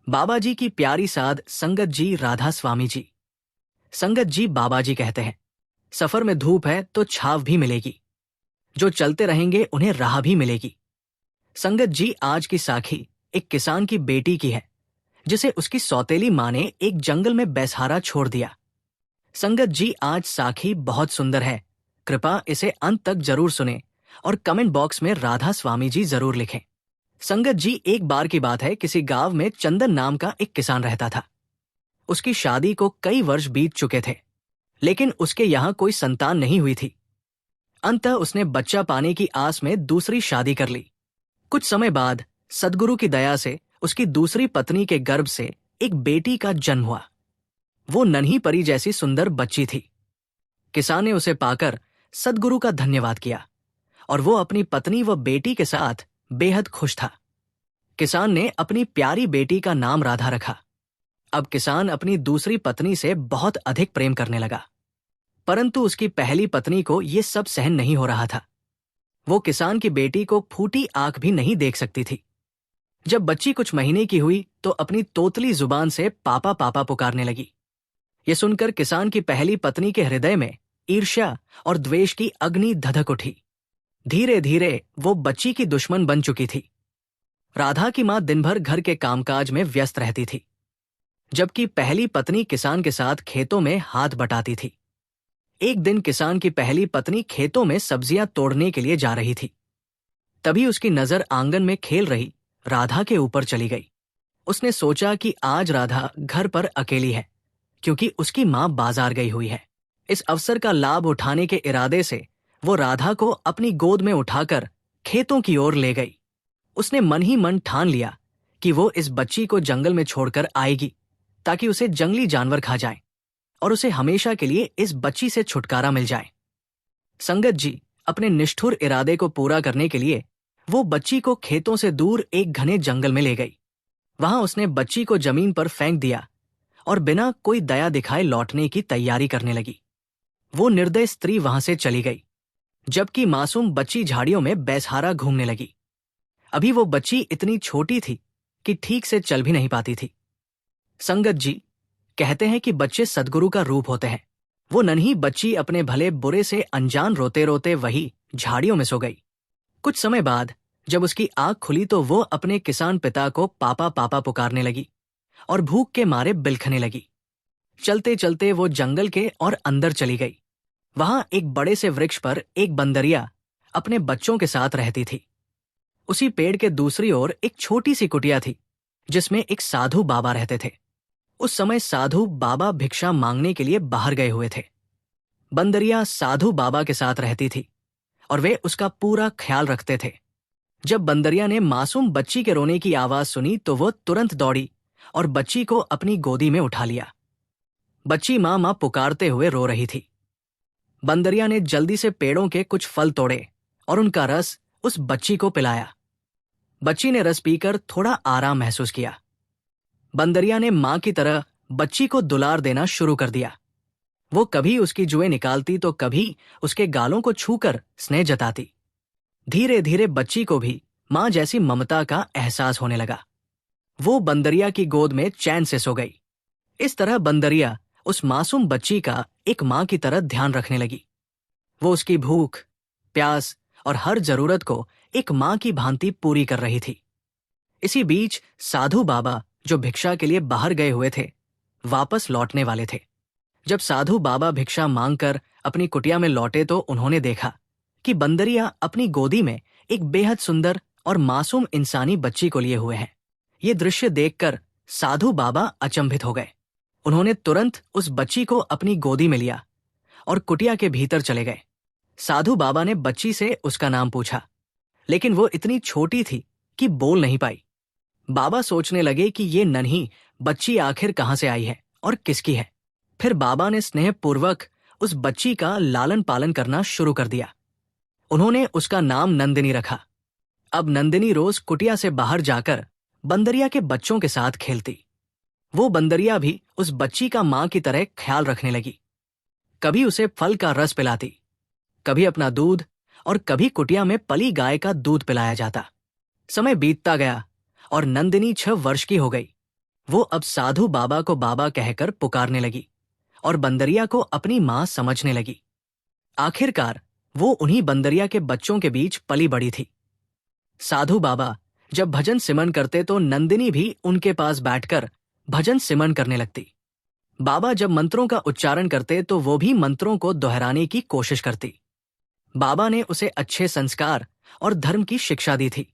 बाबा जी की प्यारी साध संगत जी राधा स्वामी जी। संगत जी बाबा जी कहते हैं, सफर में धूप है तो छाव भी मिलेगी, जो चलते रहेंगे उन्हें राह भी मिलेगी। संगत जी आज की साखी एक किसान की बेटी की है, जिसे उसकी सौतेली माँ ने एक जंगल में बेसहारा छोड़ दिया। संगत जी आज साखी बहुत सुंदर है, कृपा इसे अंत तक जरूर सुने और कमेंट बॉक्स में राधा स्वामी जी जरूर लिखें। संगत जी, एक बार की बात है, किसी गांव में चंदन नाम का एक किसान रहता था। उसकी शादी को कई वर्ष बीत चुके थे, लेकिन उसके यहाँ कोई संतान नहीं हुई थी। अंततः उसने बच्चा पाने की आस में दूसरी शादी कर ली। कुछ समय बाद सद्गुरु की दया से उसकी दूसरी पत्नी के गर्भ से एक बेटी का जन्म हुआ। वो नन्ही परी जैसी सुंदर बच्ची थी। किसान ने उसे पाकर सद्गुरु का धन्यवाद किया और वो अपनी पत्नी व बेटी के साथ बेहद खुश था। किसान ने अपनी प्यारी बेटी का नाम राधा रखा। अब किसान अपनी दूसरी पत्नी से बहुत अधिक प्रेम करने लगा, परंतु उसकी पहली पत्नी को ये सब सहन नहीं हो रहा था। वो किसान की बेटी को फूटी आंख भी नहीं देख सकती थी। जब बच्ची कुछ महीने की हुई तो अपनी तोतली जुबान से पापा पापा पुकारने लगी। ये सुनकर किसान की पहली पत्नी के हृदय में ईर्ष्या और द्वेष की अग्नि धधक उठी। धीरे धीरे वो बच्ची की दुश्मन बन चुकी थी। राधा की मां दिन भर घर के कामकाज में व्यस्त रहती थी, जबकि पहली पत्नी किसान के साथ खेतों में हाथ बटाती थी। एक दिन किसान की पहली पत्नी खेतों में सब्जियां तोड़ने के लिए जा रही थी। तभी उसकी नजर आंगन में खेल रही राधा के ऊपर चली गई। उसने सोचा कि आज राधा घर पर अकेली है, क्योंकि उसकी मां बाजार गई हुई है। इस अवसर का लाभ उठाने के इरादे से वो राधा को अपनी गोद में उठाकर खेतों की ओर ले गई। उसने मन ही मन ठान लिया कि वो इस बच्ची को जंगल में छोड़कर आएगी, ताकि उसे जंगली जानवर खा जाए और उसे हमेशा के लिए इस बच्ची से छुटकारा मिल जाए। संगत जी, अपने निष्ठुर इरादे को पूरा करने के लिए वो बच्ची को खेतों से दूर एक घने जंगल में ले गई। वहां उसने बच्ची को जमीन पर फेंक दिया और बिना कोई दया दिखाए लौटने की तैयारी करने लगी। वो निर्दय स्त्री वहां से चली गई, जबकि मासूम बच्ची झाड़ियों में बेसहारा घूमने लगी। अभी वो बच्ची इतनी छोटी थी कि ठीक से चल भी नहीं पाती थी। संगत जी, कहते हैं कि बच्चे सद्गुरु का रूप होते हैं। वो नन्ही बच्ची अपने भले बुरे से अनजान रोते रोते वही झाड़ियों में सो गई। कुछ समय बाद जब उसकी आंख खुली तो वो अपने किसान पिता को पापा पापा पुकारने लगी और भूख के मारे बिलखने लगी। चलते चलते वो जंगल के और अंदर चली गई। वहां एक बड़े से वृक्ष पर एक बंदरिया अपने बच्चों के साथ रहती थी। उसी पेड़ के दूसरी ओर एक छोटी सी कुटिया थी, जिसमें एक साधु बाबा रहते थे। उस समय साधु बाबा भिक्षा मांगने के लिए बाहर गए हुए थे। बंदरिया साधु बाबा के साथ रहती थी और वे उसका पूरा ख्याल रखते थे। जब बंदरिया ने मासूम बच्ची के रोने की आवाज सुनी तो वो तुरंत दौड़ी और बच्ची को अपनी गोदी में उठा लिया। बच्ची माँ माँ पुकारते हुए रो रही थी। बंदरिया ने जल्दी से पेड़ों के कुछ फल तोड़े और उनका रस उस बच्ची को पिलाया। बच्ची ने रस पीकर थोड़ा आराम महसूस किया। बंदरिया ने मां की तरह बच्ची को दुलार देना शुरू कर दिया। वो कभी उसकी जुएं निकालती तो कभी उसके गालों को छूकर स्नेह जताती। धीरे धीरे बच्ची को भी मां जैसी ममता का एहसास होने लगा। वो बंदरिया की गोद में चैन से सो गई। इस तरह बंदरिया उस मासूम बच्ची का एक मां की तरह ध्यान रखने लगी। वो उसकी भूख, प्यास और हर जरूरत को एक मां की भांति पूरी कर रही थी। इसी बीच साधु बाबा, जो भिक्षा के लिए बाहर गए हुए थे, वापस लौटने वाले थे। जब साधु बाबा भिक्षा मांगकर अपनी कुटिया में लौटे तो उन्होंने देखा कि बंदरिया अपनी गोदी में एक बेहद सुंदर और मासूम इंसानी बच्ची को लिए हुए हैं। ये दृश्य देखकर साधु बाबा अचंभित हो गए। उन्होंने तुरंत उस बच्ची को अपनी गोदी में लिया और कुटिया के भीतर चले गए। साधु बाबा ने बच्ची से उसका नाम पूछा, लेकिन वो इतनी छोटी थी कि बोल नहीं पाई। बाबा सोचने लगे कि ये नन्ही बच्ची आखिर कहां से आई है और किसकी है। फिर बाबा ने स्नेहपूर्वक उस बच्ची का लालन पालन करना शुरू कर दिया। उन्होंने उसका नाम नंदिनी रखा। अब नंदिनी रोज कुटिया से बाहर जाकर बंदरिया के बच्चों के साथ खेलती। वो बंदरिया भी उस बच्ची का मां की तरह ख्याल रखने लगी। कभी उसे फल का रस पिलाती, कभी अपना दूध और कभी कुटिया में पली गाय का दूध पिलाया जाता। समय बीतता गया और नंदिनी 6 वर्ष की हो गई। वो अब साधु बाबा को बाबा कहकर पुकारने लगी और बंदरिया को अपनी मां समझने लगी। आखिरकार वो उन्हीं बंदरिया के बच्चों के बीच पली बड़ी थी। साधु बाबा जब भजन सिमरन करते तो नंदिनी भी उनके पास बैठकर भजन सिमरन करने लगती। बाबा जब मंत्रों का उच्चारण करते तो वो भी मंत्रों को दोहराने की कोशिश करती। बाबा ने उसे अच्छे संस्कार और धर्म की शिक्षा दी थी।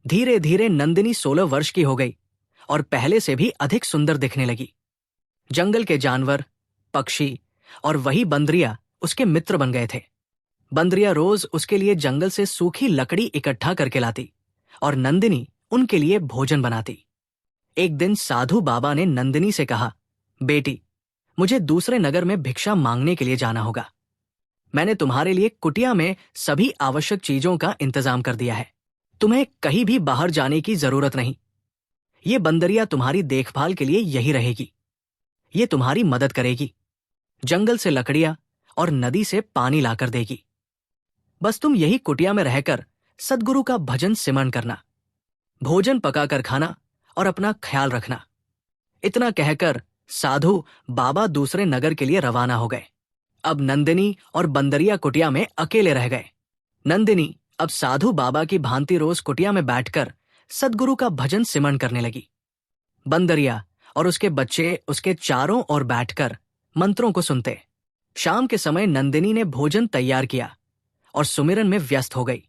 धीरे धीरे नंदिनी 16 वर्ष की हो गई और पहले से भी अधिक सुंदर दिखने लगी। जंगल के जानवर, पक्षी और वही बंदरिया उसके मित्र बन गए थे। बंदरिया रोज उसके लिए जंगल से सूखी लकड़ी इकट्ठा करके लाती और नंदिनी उनके लिए भोजन बनाती। एक दिन साधु बाबा ने नंदिनी से कहा, बेटी, मुझे दूसरे नगर में भिक्षा मांगने के लिए जाना होगा। मैंने तुम्हारे लिए कुटिया में सभी आवश्यक चीजों का इंतजाम कर दिया है। तुम्हें कहीं भी बाहर जाने की जरूरत नहीं। ये बंदरिया तुम्हारी देखभाल के लिए यही रहेगी। ये तुम्हारी मदद करेगी। जंगल से लकड़ियां और नदी से पानी लाकर देगी। बस तुम यही कुटिया में रहकर सद्गुरु का भजन सिमरन करना, भोजन पकाकर खाना और अपना ख्याल रखना। इतना कहकर साधु बाबा दूसरे नगर के लिए रवाना हो गए। अब नंदिनी और बंदरिया कुटिया में अकेले रह गए। नंदिनी अब साधु बाबा की भांति रोज कुटिया में बैठकर सद्गुरु का भजन सिमरन करने लगी। बंदरिया और उसके बच्चे उसके चारों ओर बैठकर मंत्रों को सुनते। शाम के समय नंदिनी ने भोजन तैयार किया और सुमिरन में व्यस्त हो गई।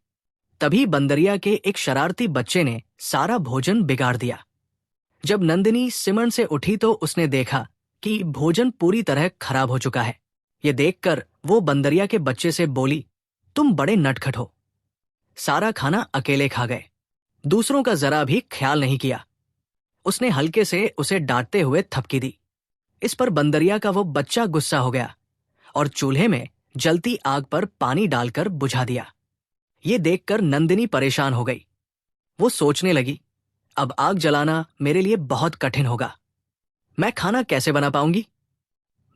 तभी बंदरिया के एक शरारती बच्चे ने सारा भोजन बिगाड़ दिया। जब नंदिनी सिमरन से उठी तो उसने देखा कि भोजन पूरी तरह खराब हो चुका है। ये देखकर वो बंदरिया के बच्चे से बोली, तुम बड़े नटखट हो। सारा खाना अकेले खा गए, दूसरों का जरा भी ख्याल नहीं किया। उसने हल्के से उसे डांटते हुए थपकी दी। इस पर बंदरिया का वो बच्चा गुस्सा हो गया और चूल्हे में जलती आग पर पानी डालकर बुझा दिया। ये देखकर नंदिनी परेशान हो गई। वो सोचने लगी, अब आग जलाना मेरे लिए बहुत कठिन होगा। मैं खाना कैसे बना पाऊंगी?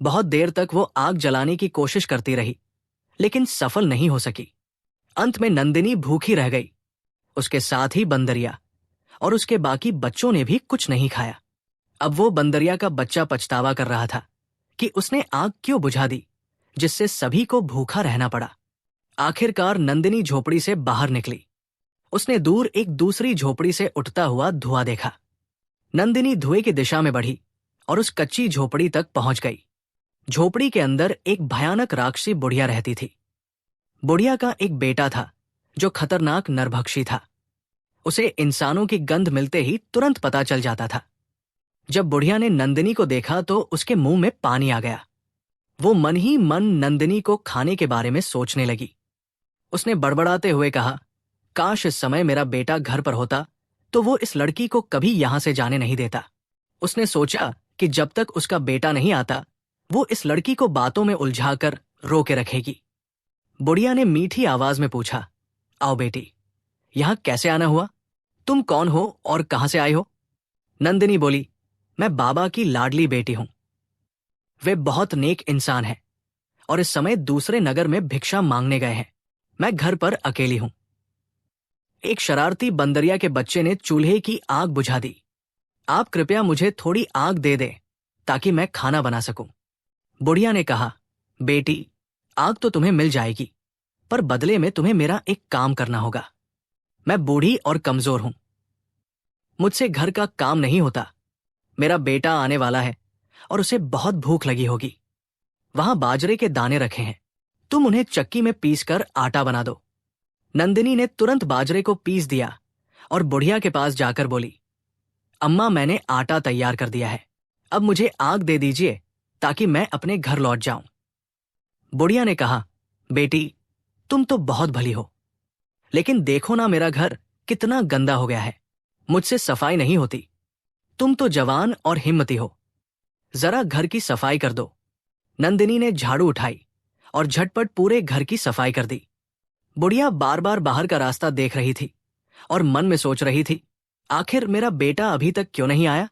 बहुत देर तक वो आग जलाने की कोशिश करती रही, लेकिन सफल नहीं हो सकी। अंत में नंदिनी भूखी रह गई। उसके साथ ही बंदरिया और उसके बाकी बच्चों ने भी कुछ नहीं खाया। अब वो बंदरिया का बच्चा पछतावा कर रहा था कि उसने आग क्यों बुझा दी, जिससे सभी को भूखा रहना पड़ा। आखिरकार नंदिनी झोपड़ी से बाहर निकली। उसने दूर एक दूसरी झोपड़ी से उठता हुआ धुआं देखा। नंदिनी धुएं की दिशा में बढ़ी और उस कच्ची झोपड़ी तक पहुंच गई। झोपड़ी के अंदर एक भयानक राक्षसी बुढ़िया रहती थी। बुढ़िया का एक बेटा था जो खतरनाक नरभक्षी था। उसे इंसानों की गंध मिलते ही तुरंत पता चल जाता था। जब बुढ़िया ने नंदिनी को देखा तो उसके मुंह में पानी आ गया। वो मन ही मन नंदिनी को खाने के बारे में सोचने लगी। उसने बड़बड़ाते हुए कहा, काश इस समय मेरा बेटा घर पर होता तो वो इस लड़की को कभी यहां से जाने नहीं देता। उसने सोचा कि जब तक उसका बेटा नहीं आता वो इस लड़की को बातों में उलझाकर रोके रखेगी। बुढ़िया ने मीठी आवाज में पूछा, आओ बेटी, यहां कैसे आना हुआ? तुम कौन हो और कहां से आई हो? नंदिनी बोली, मैं बाबा की लाडली बेटी हूं। वे बहुत नेक इंसान हैं और इस समय दूसरे नगर में भिक्षा मांगने गए हैं। मैं घर पर अकेली हूं। एक शरारती बंदरिया के बच्चे ने चूल्हे की आग बुझा दी। आप कृपया मुझे थोड़ी आग दे दें ताकि मैं खाना बना सकूं। बुढ़िया ने कहा, बेटी, आग तो तुम्हें मिल जाएगी, पर बदले में तुम्हें मेरा एक काम करना होगा। मैं बूढ़ी और कमजोर हूं। मुझसे घर का काम नहीं होता। मेरा बेटा आने वाला है और उसे बहुत भूख लगी होगी। वहां बाजरे के दाने रखे हैं, तुम उन्हें चक्की में पीसकर आटा बना दो। नंदिनी ने तुरंत बाजरे को पीस दिया और बुढ़िया के पास जाकर बोली, अम्मा, मैंने आटा तैयार कर दिया है। अब मुझे आग दे दीजिए ताकि मैं अपने घर लौट जाऊं। बुढ़िया ने कहा, बेटी, तुम तो बहुत भली हो, लेकिन देखो ना मेरा घर कितना गंदा हो गया है। मुझसे सफाई नहीं होती। तुम तो जवान और हिम्मती हो, जरा घर की सफाई कर दो। नंदिनी ने झाड़ू उठाई और झटपट पूरे घर की सफाई कर दी। बुढ़िया बार बार बाहर का रास्ता देख रही थी और मन में सोच रही थी, आखिर मेरा बेटा अभी तक क्यों नहीं आया?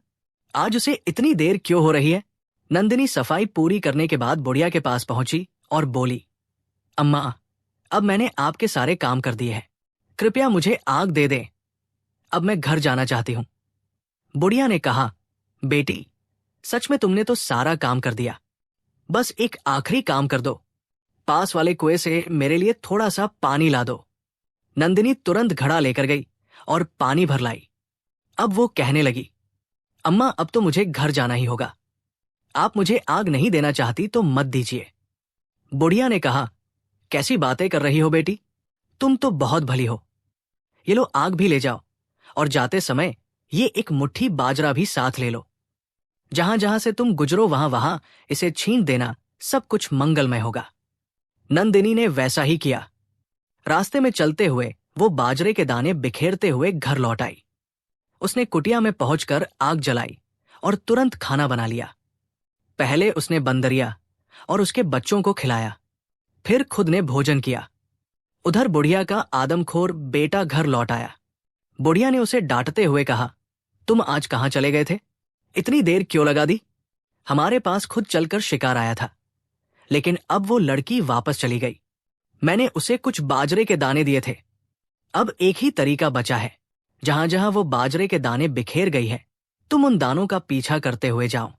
आज उसे इतनी देर क्यों हो रही है? नंदिनी सफाई पूरी करने के बाद बुढ़िया के पास पहुंची और बोली, अम्मा, अब मैंने आपके सारे काम कर दिए हैं, कृपया मुझे आग दे दें। अब मैं घर जाना चाहती हूं। बुढ़िया ने कहा, बेटी, सच में तुमने तो सारा काम कर दिया। बस एक आखिरी काम कर दो, पास वाले कुएं से मेरे लिए थोड़ा सा पानी ला दो। नंदिनी तुरंत घड़ा लेकर गई और पानी भर लाई। अब वो कहने लगी, अम्मा अब तो मुझे घर जाना ही होगा। आप मुझे आग नहीं देना चाहती तो मत दीजिए। बुढ़िया ने कहा, कैसी बातें कर रही हो बेटी, तुम तो बहुत भली हो। ये लो आग भी ले जाओ, और जाते समय ये एक मुट्ठी बाजरा भी साथ ले लो। जहां जहां से तुम गुजरो वहां वहां इसे छीन देना, सब कुछ मंगलमय होगा। नंदिनी ने वैसा ही किया। रास्ते में चलते हुए वो बाजरे के दाने बिखेरते हुए घर लौट आई। उसने कुटिया में पहुंचकर आग जलाई और तुरंत खाना बना लिया। पहले उसने बंदरिया और उसके बच्चों को खिलाया, फिर खुद ने भोजन किया। उधर बुढ़िया का आदमखोर बेटा घर लौट आया। बुढ़िया ने उसे डांटते हुए कहा, तुम आज कहां चले गए थे? इतनी देर क्यों लगा दी? हमारे पास खुद चलकर शिकार आया था, लेकिन अब वो लड़की वापस चली गई। मैंने उसे कुछ बाजरे के दाने दिए थे। अब एक ही तरीका बचा है, जहां जहां वो बाजरे के दाने बिखेर गई है, तुम उन दानों का पीछा करते हुए जाओ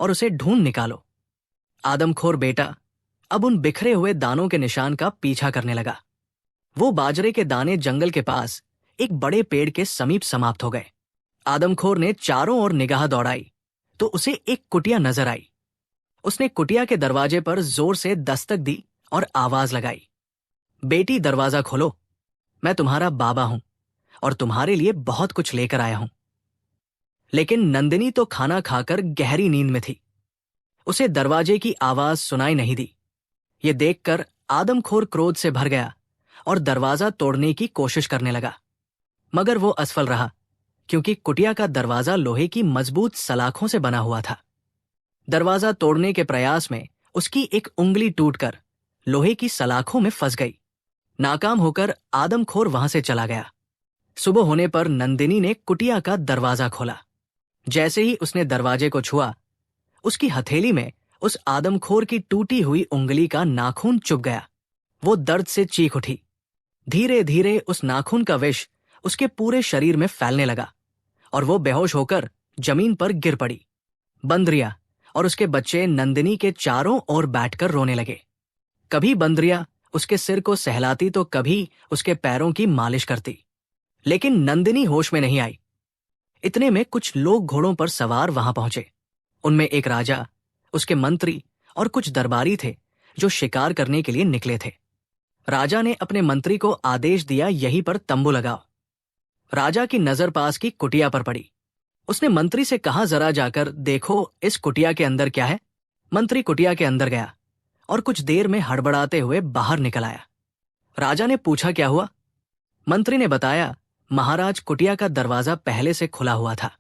और उसे ढूंढ निकालो। आदमखोर बेटा अब उन बिखरे हुए दानों के निशान का पीछा करने लगा। वो बाजरे के दाने जंगल के पास एक बड़े पेड़ के समीप समाप्त हो गए। आदमखोर ने चारों ओर निगाह दौड़ाई तो उसे एक कुटिया नजर आई। उसने कुटिया के दरवाजे पर जोर से दस्तक दी और आवाज लगाई, बेटी दरवाजा खोलो, मैं तुम्हारा बाबा हूं और तुम्हारे लिए बहुत कुछ लेकर आया हूं। लेकिन नंदिनी तो खाना खाकर गहरी नींद में थी। उसे दरवाजे की आवाज सुनाई नहीं दी। ये देखकर आदमखोर क्रोध से भर गया और दरवाजा तोड़ने की कोशिश करने लगा, मगर वो असफल रहा, क्योंकि कुटिया का दरवाजा लोहे की मजबूत सलाखों से बना हुआ था। दरवाजा तोड़ने के प्रयास में उसकी एक उंगली टूटकर लोहे की सलाखों में फंस गई। नाकाम होकर आदमखोर वहां से चला गया। सुबह होने पर नंदिनी ने कुटिया का दरवाजा खोला। जैसे ही उसने दरवाजे को छुआ, उसकी हथेली में उस आदमखोर की टूटी हुई उंगली का नाखून चुभ गया। वो दर्द से चीख उठी। धीरे धीरे उस नाखून का विष उसके पूरे शरीर में फैलने लगा और वो बेहोश होकर जमीन पर गिर पड़ी। बंदरिया और उसके बच्चे नंदिनी के चारों ओर बैठकर रोने लगे। कभी बंदरिया उसके सिर को सहलाती तो कभी उसके पैरों की मालिश करती, लेकिन नंदिनी होश में नहीं आई। इतने में कुछ लोग घोड़ों पर सवार वहां पहुंचे। उनमें एक राजा, उसके मंत्री और कुछ दरबारी थे जो शिकार करने के लिए निकले थे। राजा ने अपने मंत्री को आदेश दिया, यहीं पर तंबू लगाओ। राजा की नजर पास की कुटिया पर पड़ी। उसने मंत्री से कहा, जरा जाकर देखो इस कुटिया के अंदर क्या है। मंत्री कुटिया के अंदर गया और कुछ देर में हड़बड़ाते हुए बाहर निकल आया। राजा ने पूछा, क्या हुआ? मंत्री ने बताया, महाराज, कुटिया का दरवाजा पहले से खुला हुआ था।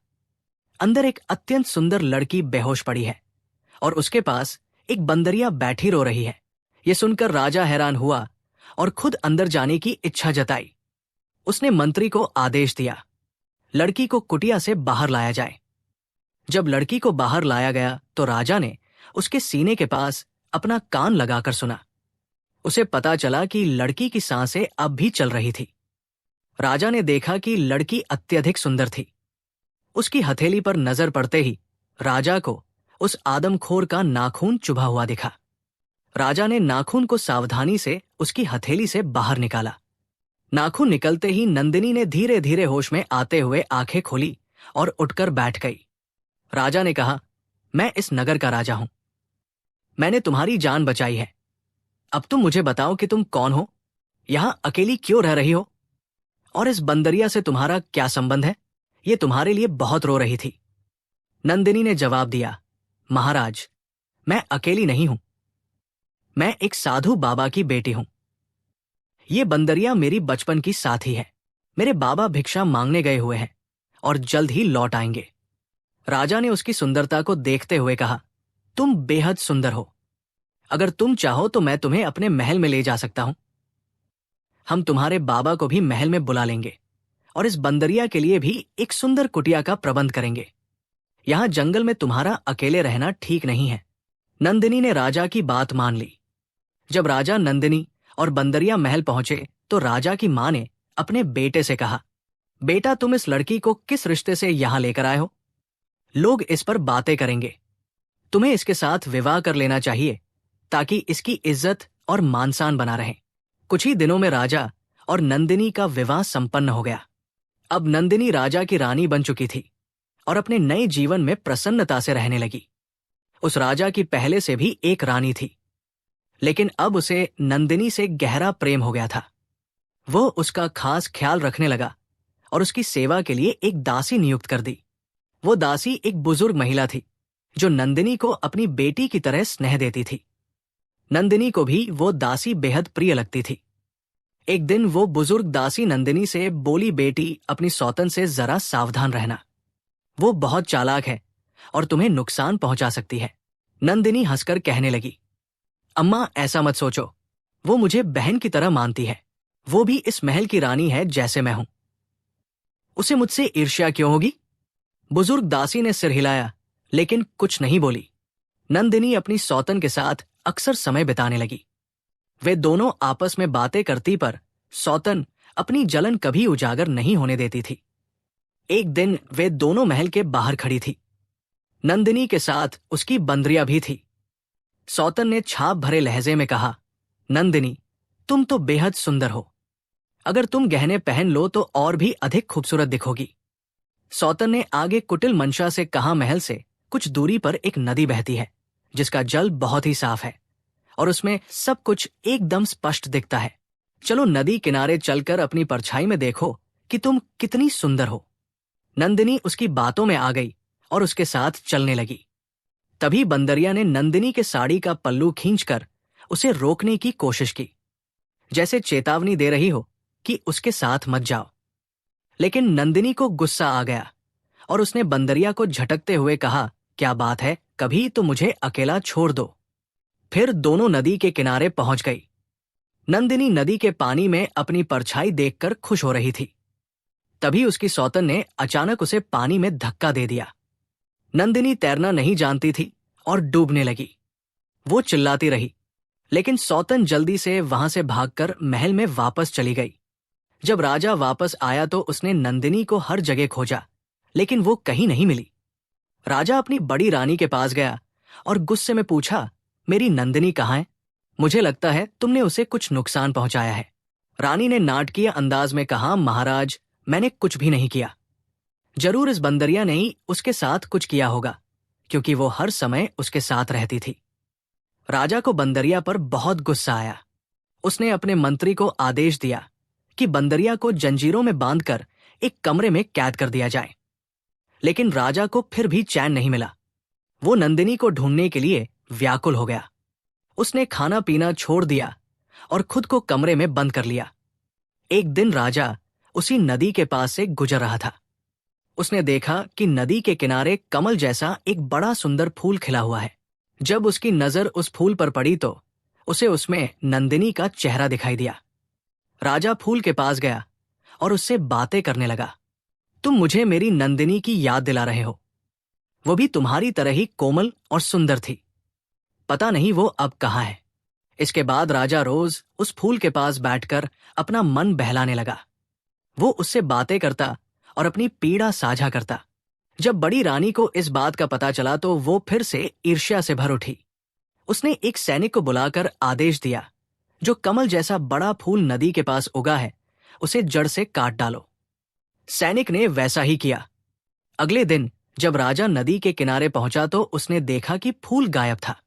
अंदर एक अत्यंत सुंदर लड़की बेहोश पड़ी है और उसके पास एक बंदरिया बैठी रो रही है। यह सुनकर राजा हैरान हुआ और खुद अंदर जाने की इच्छा जताई। उसने मंत्री को आदेश दिया, लड़की को कुटिया से बाहर लाया जाए। जब लड़की को बाहर लाया गया तो राजा ने उसके सीने के पास अपना कान लगाकर सुना। उसे पता चला कि लड़की की सांसें अब भी चल रही थी। राजा ने देखा कि लड़की अत्यधिक सुंदर थी। उसकी हथेली पर नजर पड़ते ही राजा को उस आदमखोर का नाखून चुभा हुआ दिखा। राजा ने नाखून को सावधानी से उसकी हथेली से बाहर निकाला। नाखून निकलते ही नंदिनी ने धीरे धीरे होश में आते हुए आंखें खोली और उठकर बैठ गई। राजा ने कहा, मैं इस नगर का राजा हूं। मैंने तुम्हारी जान बचाई है। अब तुम मुझे बताओ कि तुम कौन हो, यहां अकेली क्यों रह रही हो, और इस बंदरिया से तुम्हारा क्या संबंध है? ये तुम्हारे लिए बहुत रो रही थी। नंदिनी ने जवाब दिया, महाराज, मैं अकेली नहीं हूं। मैं एक साधु बाबा की बेटी हूं। ये बंदरिया मेरी बचपन की साथी है। मेरे बाबा भिक्षा मांगने गए हुए हैं और जल्द ही लौट आएंगे। राजा ने उसकी सुंदरता को देखते हुए कहा, तुम बेहद सुंदर हो। अगर तुम चाहो तो मैं तुम्हें अपने महल में ले जा सकता हूं। हम तुम्हारे बाबा को भी महल में बुला लेंगे और इस बंदरिया के लिए भी एक सुंदर कुटिया का प्रबंध करेंगे। यहां जंगल में तुम्हारा अकेले रहना ठीक नहीं है। नंदिनी ने राजा की बात मान ली। जब राजा, नंदिनी और बंदरिया महल पहुंचे तो राजा की मां ने अपने बेटे से कहा, बेटा, तुम इस लड़की को किस रिश्ते से यहां लेकर आए हो? लोग इस पर बातें करेंगे। तुम्हें इसके साथ विवाह कर लेना चाहिए ताकि इसकी इज्जत और मानसान बना रहे। कुछ ही दिनों में राजा और नंदिनी का विवाह संपन्न हो गया। अब नंदिनी राजा की रानी बन चुकी थी और अपने नए जीवन में प्रसन्नता से रहने लगी। उस राजा की पहले से भी एक रानी थी, लेकिन अब उसे नंदिनी से गहरा प्रेम हो गया था। वो उसका खास ख्याल रखने लगा और उसकी सेवा के लिए एक दासी नियुक्त कर दी। वो दासी एक बुजुर्ग महिला थी जो नंदिनी को अपनी बेटी की तरह स्नेह देती थी। नंदिनी को भी वो दासी बेहद प्रिय लगती थी। एक दिन वो बुजुर्ग दासी नंदिनी से बोली, बेटी, अपनी सौतन से जरा सावधान रहना। वो बहुत चालाक है और तुम्हें नुकसान पहुंचा सकती है। नंदिनी हंसकर कहने लगी, अम्मा, ऐसा मत सोचो। वो मुझे बहन की तरह मानती है। वो भी इस महल की रानी है जैसे मैं हूं। उसे मुझसे ईर्ष्या क्यों होगी? बुजुर्ग दासी ने सिर हिलाया लेकिन कुछ नहीं बोली। नंदिनी अपनी सौतन के साथ अक्सर समय बिताने लगी। वे दोनों आपस में बातें करती पर सौतन अपनी जलन कभी उजागर नहीं होने देती थी। एक दिन वे दोनों महल के बाहर खड़ी थी। नंदिनी के साथ उसकी बंदरिया भी थी। सौतन ने छाप भरे लहजे में कहा, नंदिनी, तुम तो बेहद सुंदर हो। अगर तुम गहने पहन लो तो और भी अधिक खूबसूरत दिखोगी। सौतन ने आगे कुटिल मंशा से कहा, महल से कुछ दूरी पर एक नदी बहती है जिसका जल बहुत ही साफ है और उसमें सब कुछ एकदम स्पष्ट दिखता है। चलो नदी किनारे चलकर अपनी परछाई में देखो कि तुम कितनी सुंदर हो। नंदिनी उसकी बातों में आ गई और उसके साथ चलने लगी। तभी बंदरिया ने नंदिनी के साड़ी का पल्लू खींचकर उसे रोकने की कोशिश की, जैसे चेतावनी दे रही हो कि उसके साथ मत जाओ। लेकिन नंदिनी को गुस्सा आ गया और उसने बंदरिया को झटकते हुए कहा, क्या बात है, कभी तो मुझे अकेला छोड़ दो। फिर दोनों नदी के किनारे पहुंच गई। नंदिनी नदी के पानी में अपनी परछाई देखकर खुश हो रही थी। तभी उसकी सौतन ने अचानक उसे पानी में धक्का दे दिया। नंदिनी तैरना नहीं जानती थी और डूबने लगी। वो चिल्लाती रही, लेकिन सौतन जल्दी से वहां से भागकर महल में वापस चली गई। जब राजा वापस आया तो उसने नंदिनी को हर जगह खोजा, लेकिन वो कहीं नहीं मिली। राजा अपनी बड़ी रानी के पास गया और गुस्से में पूछा, मेरी नंदिनी कहाँ है? मुझे लगता है तुमने उसे कुछ नुकसान पहुंचाया है। रानी ने नाटकीय अंदाज में कहा, महाराज, मैंने कुछ भी नहीं किया। जरूर इस बंदरिया ने ही उसके साथ कुछ किया होगा, क्योंकि वो हर समय उसके साथ रहती थी। राजा को बंदरिया पर बहुत गुस्सा आया। उसने अपने मंत्री को आदेश दिया कि बंदरिया को जंजीरों में बांधकर एक कमरे में कैद कर दिया जाए। लेकिन राजा को फिर भी चैन नहीं मिला। वो नंदिनी को ढूंढने के लिए व्याकुल हो गया। उसने खाना पीना छोड़ दिया और खुद को कमरे में बंद कर लिया। एक दिन राजा उसी नदी के पास से गुजर रहा था। उसने देखा कि नदी के किनारे कमल जैसा एक बड़ा सुंदर फूल खिला हुआ है। जब उसकी नजर उस फूल पर पड़ी तो उसे उसमें नंदिनी का चेहरा दिखाई दिया। राजा फूल के पास गया और उससे बातें करने लगा। तुम मुझे मेरी नंदिनी की याद दिला रहे हो। वो भी तुम्हारी तरह ही कोमल और सुंदर थी। पता नहीं वो अब कहाँ है। इसके बाद राजा रोज उस फूल के पास बैठकर अपना मन बहलाने लगा। वो उससे बातें करता और अपनी पीड़ा साझा करता। जब बड़ी रानी को इस बात का पता चला तो वो फिर से ईर्ष्या से भर उठी। उसने एक सैनिक को बुलाकर आदेश दिया, जो कमल जैसा बड़ा फूल नदी के पास उगा है, उसे जड़ से काट डालो। सैनिक ने वैसा ही किया। अगले दिन जब राजा नदी के किनारे पहुंचा तो उसने देखा कि फूल गायब था।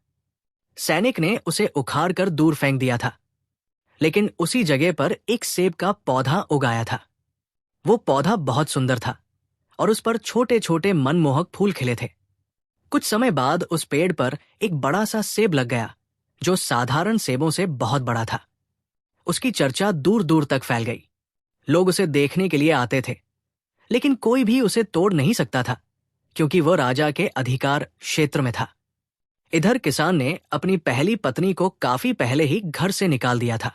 सैनिक ने उसे उखाड़ कर दूर फेंक दिया था, लेकिन उसी जगह पर एक सेब का पौधा उगाया था। वो पौधा बहुत सुंदर था और उस पर छोटे छोटे मनमोहक फूल खिले थे। कुछ समय बाद उस पेड़ पर एक बड़ा सा सेब लग गया, जो साधारण सेबों से बहुत बड़ा था। उसकी चर्चा दूर दूर तक फैल गई। लोग उसे देखने के लिए आते थे, लेकिन कोई भी उसे तोड़ नहीं सकता था, क्योंकि वो राजा के अधिकार क्षेत्र में था। इधर किसान ने अपनी पहली पत्नी को काफी पहले ही घर से निकाल दिया था।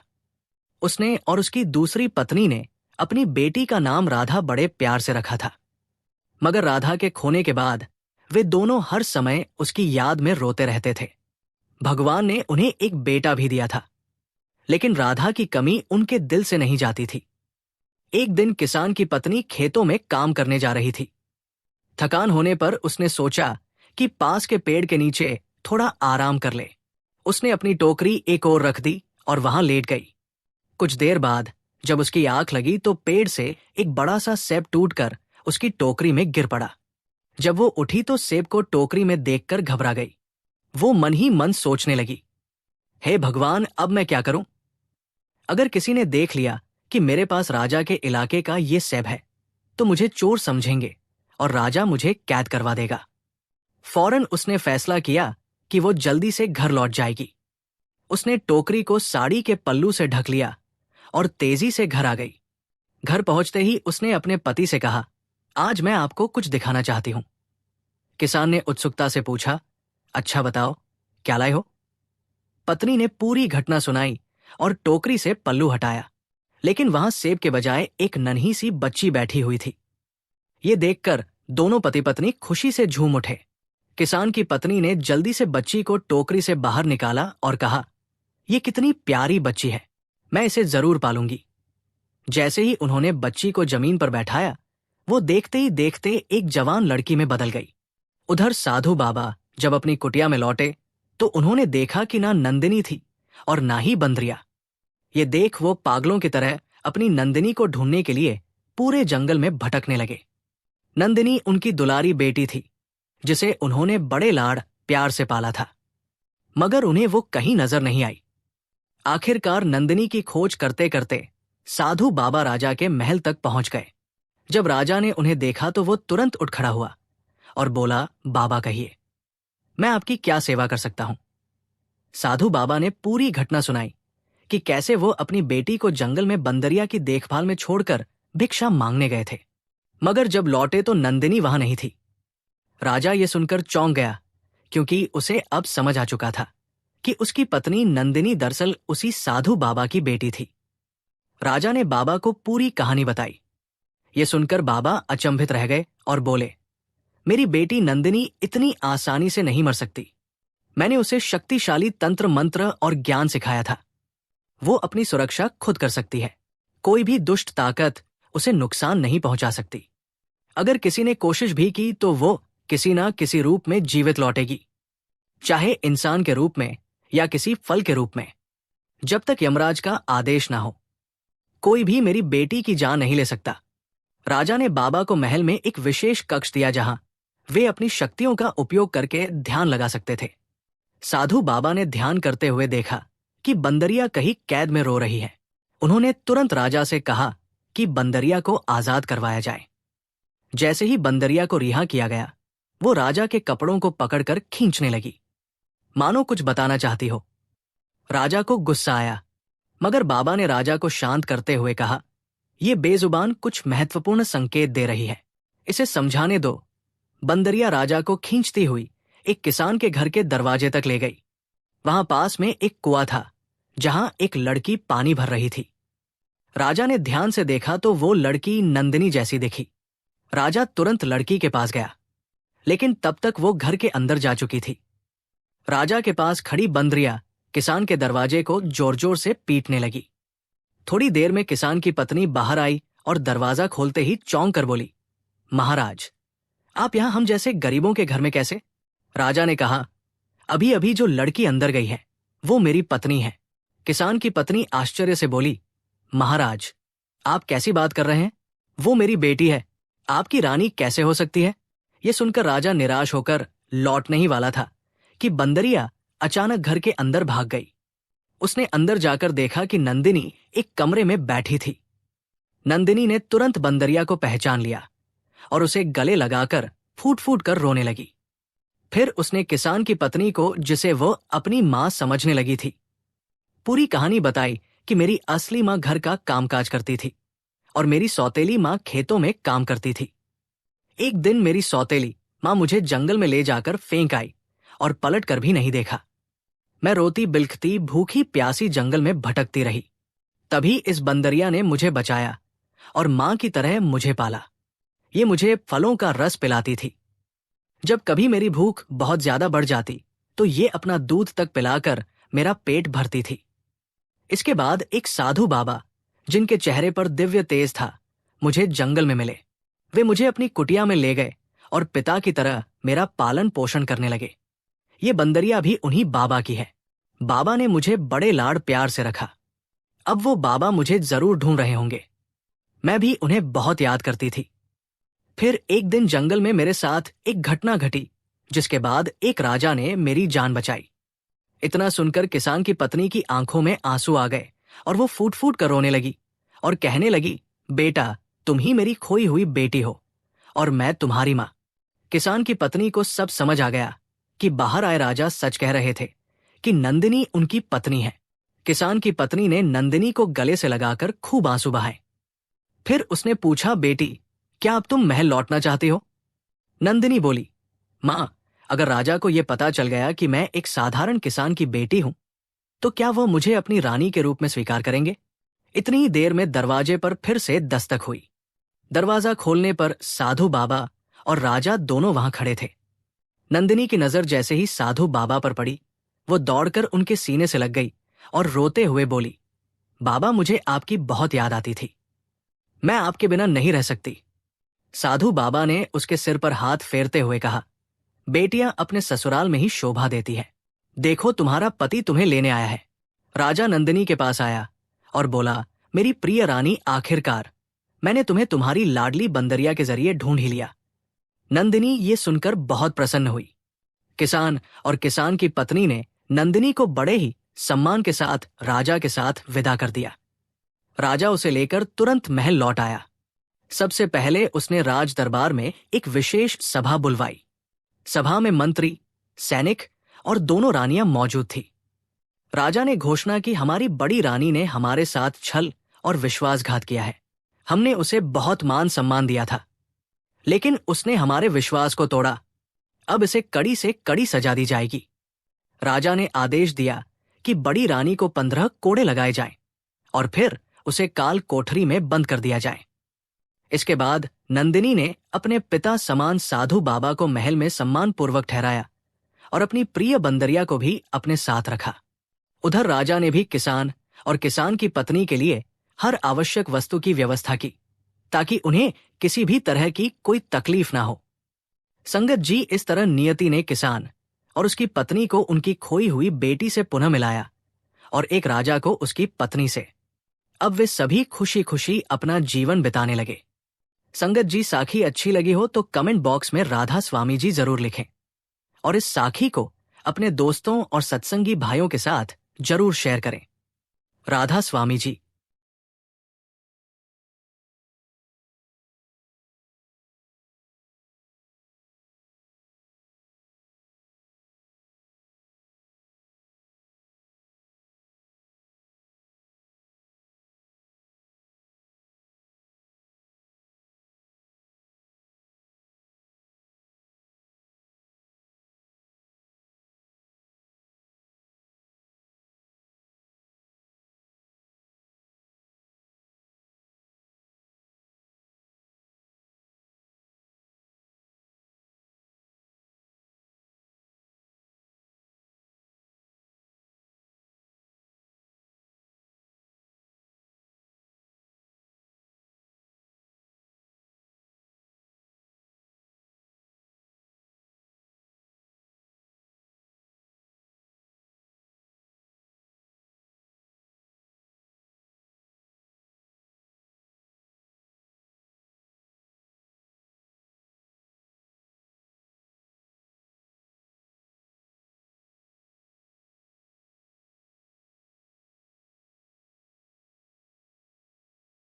उसने और उसकी दूसरी पत्नी ने अपनी बेटी का नाम राधा बड़े प्यार से रखा था। मगर राधा के खोने के बाद वे दोनों हर समय उसकी याद में रोते रहते थे। भगवान ने उन्हें एक बेटा भी दिया था, लेकिन राधा की कमी उनके दिल से नहीं जाती थी। एक दिन किसान की पत्नी खेतों में काम करने जा रही थी। थकान होने पर उसने सोचा कि पास के पेड़ के नीचे थोड़ा आराम कर ले। उसने अपनी टोकरी एक ओर रख दी और वहां लेट गई। कुछ देर बाद जब उसकी आंख लगी तो पेड़ से एक बड़ा सा सेब टूटकर उसकी टोकरी में गिर पड़ा। जब वो उठी तो सेब को टोकरी में देखकर घबरा गई। वो मन ही मन सोचने लगी, हे भगवान, अब मैं क्या करूं? अगर किसी ने देख लिया कि मेरे पास राजा के इलाके का ये सेब है तो मुझे चोर समझेंगे और राजा मुझे कैद करवा देगा। फौरन उसने फैसला किया कि वो जल्दी से घर लौट जाएगी। उसने टोकरी को साड़ी के पल्लू से ढक लिया और तेजी से घर आ गई। घर पहुंचते ही उसने अपने पति से कहा, आज मैं आपको कुछ दिखाना चाहती हूं। किसान ने उत्सुकता से पूछा, अच्छा बताओ, क्या लाए हो? पत्नी ने पूरी घटना सुनाई और टोकरी से पल्लू हटाया, लेकिन वहां सेब के बजाय एक नन्ही सी बच्ची बैठी हुई थी। ये देखकर दोनों पति पत्नी खुशी से झूम उठे। किसान की पत्नी ने जल्दी से बच्ची को टोकरी से बाहर निकाला और कहा, ये कितनी प्यारी बच्ची है, मैं इसे जरूर पालूंगी। जैसे ही उन्होंने बच्ची को जमीन पर बैठाया, वो देखते ही देखते एक जवान लड़की में बदल गई। उधर साधु बाबा जब अपनी कुटिया में लौटे तो उन्होंने देखा कि ना नंदिनी थी और ना ही बंदरिया। ये देख वो पागलों की तरह अपनी नंदिनी को ढूंढने के लिए पूरे जंगल में भटकने लगे। नंदिनी उनकी दुलारी बेटी थी जिसे उन्होंने बड़े लाड़ प्यार से पाला था, मगर उन्हें वो कहीं नजर नहीं आई। आखिरकार नंदिनी की खोज करते करते साधु बाबा राजा के महल तक पहुंच गए। जब राजा ने उन्हें देखा तो वो तुरंत उठ खड़ा हुआ और बोला, बाबा कहिए, मैं आपकी क्या सेवा कर सकता हूं? साधु बाबा ने पूरी घटना सुनाई कि कैसे वो अपनी बेटी को जंगल में बंदरिया की देखभाल में छोड़कर भिक्षा मांगने गए थे, मगर जब लौटे तो नंदिनी वहां नहीं थी। राजा ये सुनकर चौंक गया, क्योंकि उसे अब समझ आ चुका था कि उसकी पत्नी नंदिनी दरअसल उसी साधु बाबा की बेटी थी। राजा ने बाबा को पूरी कहानी बताई। ये सुनकर बाबा अचंभित रह गए और बोले, मेरी बेटी नंदिनी इतनी आसानी से नहीं मर सकती। मैंने उसे शक्तिशाली तंत्र मंत्र और ज्ञान सिखाया था। वो अपनी सुरक्षा खुद कर सकती है। कोई भी दुष्ट ताकत उसे नुकसान नहीं पहुंचा सकती। अगर किसी ने कोशिश भी की तो वो किसी ना किसी रूप में जीवित लौटेगी, चाहे इंसान के रूप में या किसी फल के रूप में, जब तक यमराज का आदेश ना हो। कोई भी मेरी बेटी की जान नहीं ले सकता। राजा ने बाबा को महल में एक विशेष कक्ष दिया जहां वे अपनी शक्तियों का उपयोग करके ध्यान लगा सकते थे। साधु बाबा ने ध्यान करते हुए देखा कि बंदरिया कहीं कैद में रो रही है। उन्होंने तुरंत राजा से कहा कि बंदरिया को आजाद करवाया जाए। जैसे ही बंदरिया को रिहा किया गया, वो राजा के कपड़ों को पकड़कर खींचने लगी, मानो कुछ बताना चाहती हो। राजा को गुस्सा आया, मगर बाबा ने राजा को शांत करते हुए कहा, ये बेजुबान कुछ महत्वपूर्ण संकेत दे रही है, इसे समझाने दो। बंदरिया राजा को खींचती हुई एक किसान के घर के दरवाजे तक ले गई। वहां पास में एक कुआं था जहां एक लड़की पानी भर रही थी। राजा ने ध्यान से देखा तो वो लड़की नंदिनी जैसी दिखी। राजा तुरंत लड़की के पास गया, लेकिन तब तक वो घर के अंदर जा चुकी थी। राजा के पास खड़ी बंदरिया किसान के दरवाजे को जोर जोर से पीटने लगी। थोड़ी देर में किसान की पत्नी बाहर आई और दरवाजा खोलते ही चौंक कर बोली, महाराज, आप यहां हम जैसे गरीबों के घर में कैसे? राजा ने कहा, अभी अभी जो लड़की अंदर गई है वो मेरी पत्नी है। किसान की पत्नी आश्चर्य से बोली, महाराज, आप कैसी बात कर रहे हैं? वो मेरी बेटी है, आपकी रानी कैसे हो सकती है? ये सुनकर राजा निराश होकर लौटने ही वाला था कि बंदरिया अचानक घर के अंदर भाग गई। उसने अंदर जाकर देखा कि नंदिनी एक कमरे में बैठी थी। नंदिनी ने तुरंत बंदरिया को पहचान लिया और उसे गले लगाकर फूट फूट कर रोने लगी। फिर उसने किसान की पत्नी को, जिसे वो अपनी मां समझने लगी थी, पूरी कहानी बताई कि मेरी असली मां घर का कामकाज करती थी और मेरी सौतेली मां खेतों में काम करती थी। एक दिन मेरी सौतेली मां मुझे जंगल में ले जाकर फेंक आई और पलट कर भी नहीं देखा। मैं रोती बिलखती भूखी प्यासी जंगल में भटकती रही। तभी इस बंदरिया ने मुझे बचाया और मां की तरह मुझे पाला। ये मुझे फलों का रस पिलाती थी। जब कभी मेरी भूख बहुत ज्यादा बढ़ जाती तो ये अपना दूध तक पिलाकर मेरा पेट भरती थी। इसके बाद एक साधु बाबा, जिनके चेहरे पर दिव्य तेज था, मुझे जंगल में मिले। वे मुझे अपनी कुटिया में ले गए और पिता की तरह मेरा पालन पोषण करने लगे। ये बंदरिया भी उन्हीं बाबा की है। बाबा ने मुझे बड़े लाड़ प्यार से रखा। अब वो बाबा मुझे जरूर ढूंढ रहे होंगे। मैं भी उन्हें बहुत याद करती थी। फिर एक दिन जंगल में मेरे साथ एक घटना घटी, जिसके बाद एक राजा ने मेरी जान बचाई। इतना सुनकर किसान की पत्नी की आंखों में आंसू आ गए और वो फूट फूट कर रोने लगी और कहने लगी, बेटा, तुम ही मेरी खोई हुई बेटी हो और मैं तुम्हारी माँ। किसान की पत्नी को सब समझ आ गया कि बाहर आए राजा सच कह रहे थे कि नंदिनी उनकी पत्नी है। किसान की पत्नी ने नंदिनी को गले से लगाकर खूब आंसू बहाए। फिर उसने पूछा, बेटी, क्या अब तुम महल लौटना चाहती हो? नंदिनी बोली, माँ, अगर राजा को यह पता चल गया कि मैं एक साधारण किसान की बेटी हूं, तो क्या वह मुझे अपनी रानी के रूप में स्वीकार करेंगे? इतनी ही देर में दरवाजे पर फिर से दस्तक हुई। दरवाजा खोलने पर साधु बाबा और राजा दोनों वहां खड़े थे। नंदिनी की नजर जैसे ही साधु बाबा पर पड़ी, वो दौड़कर उनके सीने से लग गई और रोते हुए बोली, बाबा, मुझे आपकी बहुत याद आती थी। मैं आपके बिना नहीं रह सकती। साधु बाबा ने उसके सिर पर हाथ फेरते हुए कहा, बेटियां अपने ससुराल में ही शोभा देती है। देखो, तुम्हारा पति तुम्हें लेने आया है। राजा नंदिनी के पास आया और बोला, मेरी प्रिय रानी, आखिरकार मैंने तुम्हें तुम्हारी लाडली बंदरिया के जरिए ढूंढ ही लिया। नंदिनी ये सुनकर बहुत प्रसन्न हुई। किसान और किसान की पत्नी ने नंदिनी को बड़े ही सम्मान के साथ राजा के साथ विदा कर दिया। राजा उसे लेकर तुरंत महल लौट आया। सबसे पहले उसने राज दरबार में एक विशेष सभा बुलवाई। सभा में मंत्री, सैनिक और दोनों रानियां मौजूद थी। राजा ने घोषणा की, हमारी बड़ी रानी ने हमारे साथ छल और विश्वासघात किया है। हमने उसे बहुत मान सम्मान दिया था, लेकिन उसने हमारे विश्वास को तोड़ा। अब इसे कड़ी से कड़ी सजा दी जाएगी। राजा ने आदेश दिया कि बड़ी रानी को 15 कोड़े लगाए जाएं और फिर उसे काल कोठरी में बंद कर दिया जाए। इसके बाद नंदिनी ने अपने पिता समान साधु बाबा को महल में सम्मानपूर्वक ठहराया और अपनी प्रिय बंदरिया को भी अपने साथ रखा। उधर राजा ने भी किसान और किसान की पत्नी के लिए हर आवश्यक वस्तु की व्यवस्था की, ताकि उन्हें किसी भी तरह की कोई तकलीफ ना हो। संगत जी, इस तरह नियति ने किसान और उसकी पत्नी को उनकी खोई हुई बेटी से पुनः मिलाया और एक राजा को उसकी पत्नी से। अब वे सभी खुशी खुशी अपना जीवन बिताने लगे। संगत जी, साखी अच्छी लगी हो तो कमेंट बॉक्स में राधा स्वामी जी जरूर लिखें और इस साखी को अपने दोस्तों और सत्संगी भाइयों के साथ जरूर शेयर करें। राधा स्वामी जी।